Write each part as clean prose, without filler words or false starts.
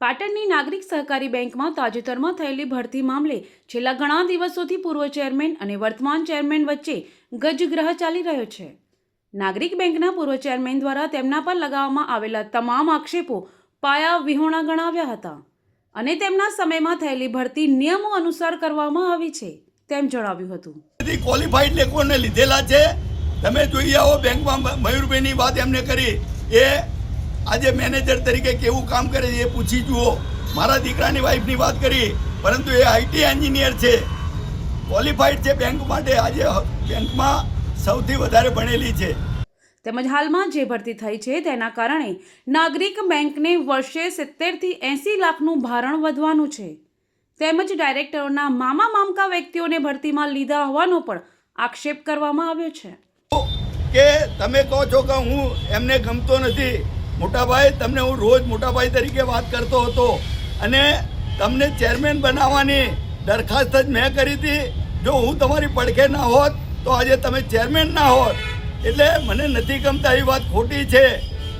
પાટણની નાગરિક સહકારી બેંકમાં તાજેતરમાં થયેલી ભરતી મામલે છેલ્લા ઘણા દિવસોથી પૂર્વ ચેરમેન અને વર્તમાન ચેરમેન વચ્ચે ગજગ્રહ ચાલી રહ્યો છે। નાગરિક બેંકના પૂર્વ ચેરમેન દ્વારા તેમના પર લગાવવામાં આવેલા તમામ આક્ષેપો પાયા વિહોણા ગણાવ્યા હતા અને તેમના સમયમાં થયેલી ભરતી નિયમો અનુસાર કરવામાં આવી છે તેમ જણાવ્યું હતું। ક્વોલિફાઈડ લોકોને લીધેલા છે। તમે જોઈ આવો બેંકમાં મયુરભાઈની વાત એમને કરી, એ આજે મેનેજર તરીકે કેવું કામ કરે છે એ પૂછી જુઓ। મારા દીકરાની વાઈફની વાત કરી, પરંતુ એ આઈટી એન્જિનિયર છે, ક્વોલિફાઈડ છે બેંક માટે। આજે બેંકમાં સૌથી વધારે ભણેલી છે। તેમજ હાલમાં જે ભરતી થઈ છે તેના કારણે નાગરિક બેંકને વર્ષે 70 થી 80 લાખનું ભારણ વધવાનું છે। તેમજ ડાયરેક્ટરોના મામા મામકા વ્યક્તિઓને ભરતીમાં લીધા હોવાનો પણ આક્ષેપ કરવામાં આવ્યો છે કે તમે કહો છો કે હું એમને ગમતો નથી। મોટાભાઈ, તમને હું રોજ મોટાભાઈ તરીકે વાત કરતો હતો અને તમને ચેરમેન બનાવવાની દરખાસ્ત જ મેં કરી હતી। જો હું તમારી પડખે ના હોત તો આજે તમે ચેરમેન ના હોત, એટલે મને નથી ગમતા એ વાત ખોટી છે।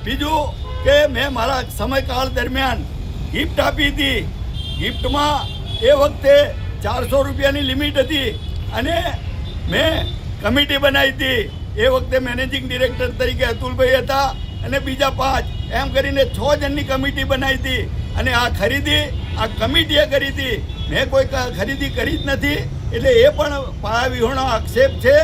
બીજું કે મેં મારા સમયકાળ દરમિયાન ગિફ્ટ આપી હતી। ગિફ્ટમાં એ વખતે 400 રૂપિયાની લિમિટ હતી અને મેં કમિટી બનાવી હતી। એ વખતે મેનેજિંગ ડિરેક્ટર તરીકે અતુલભાઈ હતા અને બીજા 5 એમ કરીને 6 જણની કમિટી બનાવી હતી અને આ ખરીદી આ કમિટીએ કરી હતી। મેં કોઈ ખરીદી કરી જ નથી, એટલે એ પણ પાયા વિહોણો આક્ષેપ છે।